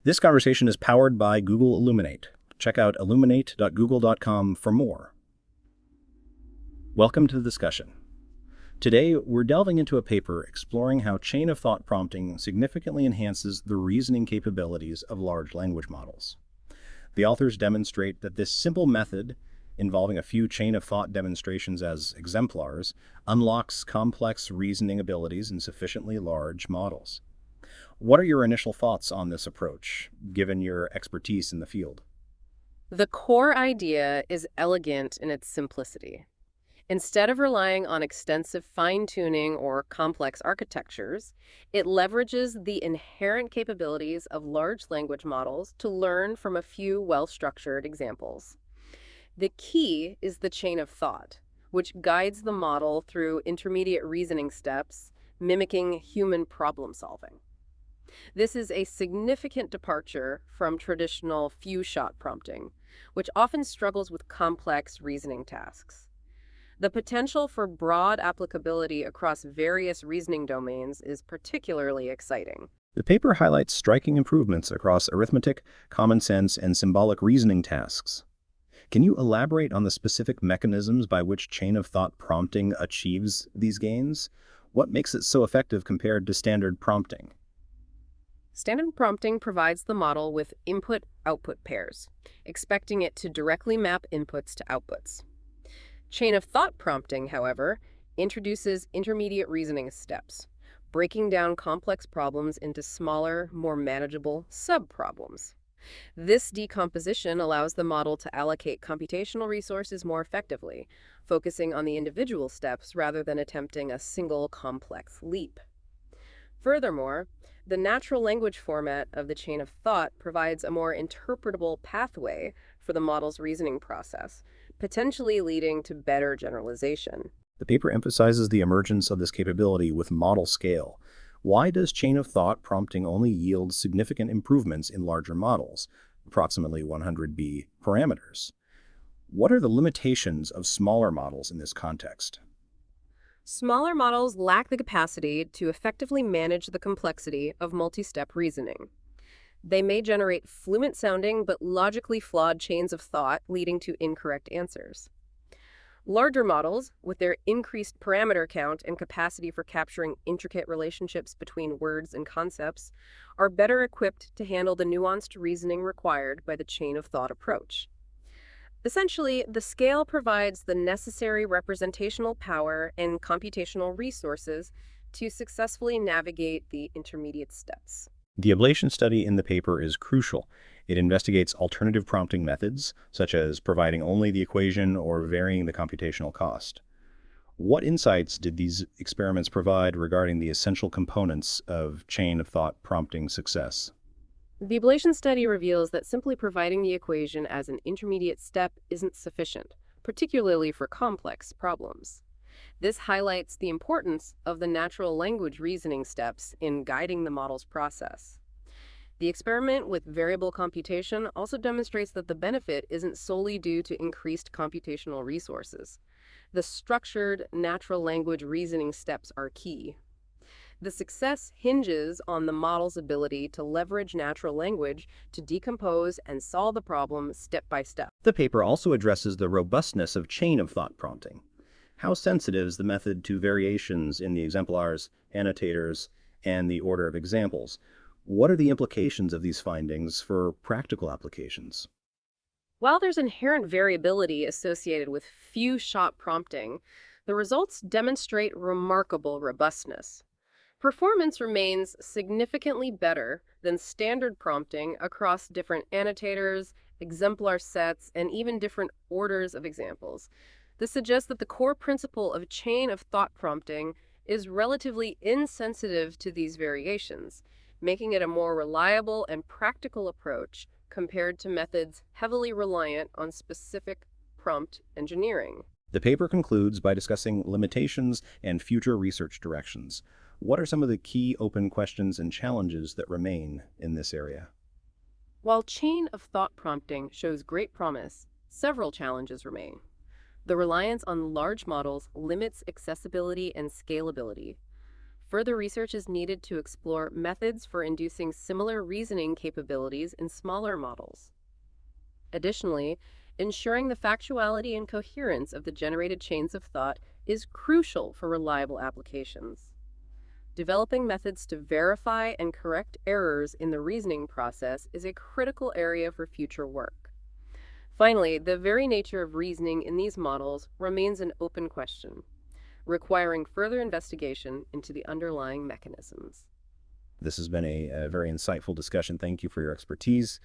This conversation is powered by Google Illuminate. Check out illuminate.google.com for more. Welcome to the discussion. Today, we're delving into a paper exploring how chain of thought prompting significantly enhances the reasoning capabilities of large language models. The authors demonstrate that this simple method, involving a few chain of thought demonstrations as exemplars, unlocks complex reasoning abilities in sufficiently large models. What are your initial thoughts on this approach, given your expertise in the field? The core idea is elegant in its simplicity. Instead of relying on extensive fine-tuning or complex architectures, it leverages the inherent capabilities of large language models to learn from a few well-structured examples. The key is the chain of thought, which guides the model through intermediate reasoning steps, mimicking human problem solving. This is a significant departure from traditional few-shot prompting, which often struggles with complex reasoning tasks. The potential for broad applicability across various reasoning domains is particularly exciting. The paper highlights striking improvements across arithmetic, common sense, and symbolic reasoning tasks. Can you elaborate on the specific mechanisms by which chain of thought prompting achieves these gains? What makes it so effective compared to standard prompting? Standard prompting provides the model with input-output pairs, expecting it to directly map inputs to outputs. Chain of thought prompting, however, introduces intermediate reasoning steps, breaking down complex problems into smaller, more manageable sub-problems. This decomposition allows the model to allocate computational resources more effectively, focusing on the individual steps rather than attempting a single complex leap. Furthermore, the natural language format of the chain of thought provides a more interpretable pathway for the model's reasoning process, potentially leading to better generalization. The paper emphasizes the emergence of this capability with model scale. Why does chain of thought prompting only yield significant improvements in larger models, approximately 100B parameters? What are the limitations of smaller models in this context? Smaller models lack the capacity to effectively manage the complexity of multi-step reasoning. They may generate fluent-sounding but logically flawed chains of thought, leading to incorrect answers. Larger models, with their increased parameter count and capacity for capturing intricate relationships between words and concepts, are better equipped to handle the nuanced reasoning required by the chain of thought approach. Essentially, the scale provides the necessary representational power and computational resources to successfully navigate the intermediate steps. The ablation study in the paper is crucial. It investigates alternative prompting methods, such as providing only the equation or varying the computational cost. What insights did these experiments provide regarding the essential components of chain of thought prompting success? The ablation study reveals that simply providing the equation as an intermediate step isn't sufficient, particularly for complex problems. This highlights the importance of the natural language reasoning steps in guiding the model's process. The experiment with variable computation also demonstrates that the benefit isn't solely due to increased computational resources. The structured natural language reasoning steps are key. The success hinges on the model's ability to leverage natural language to decompose and solve the problem step by step. The paper also addresses the robustness of chain of thought prompting. How sensitive is the method to variations in the exemplars, annotators, and the order of examples? What are the implications of these findings for practical applications? While there's inherent variability associated with few-shot prompting, the results demonstrate remarkable robustness. Performance remains significantly better than standard prompting across different annotators, exemplar sets, and even different orders of examples. This suggests that the core principle of chain of thought prompting is relatively insensitive to these variations, making it a more reliable and practical approach compared to methods heavily reliant on specific prompt engineering. The paper concludes by discussing limitations and future research directions. What are some of the key open questions and challenges that remain in this area? While chain of thought prompting shows great promise, several challenges remain. The reliance on large models limits accessibility and scalability. Further research is needed to explore methods for inducing similar reasoning capabilities in smaller models. Additionally, ensuring the factuality and coherence of the generated chains of thought is crucial for reliable applications. Developing methods to verify and correct errors in the reasoning process is a critical area for future work. Finally, the very nature of reasoning in these models remains an open question, requiring further investigation into the underlying mechanisms. This has been a very insightful discussion. Thank you for your expertise.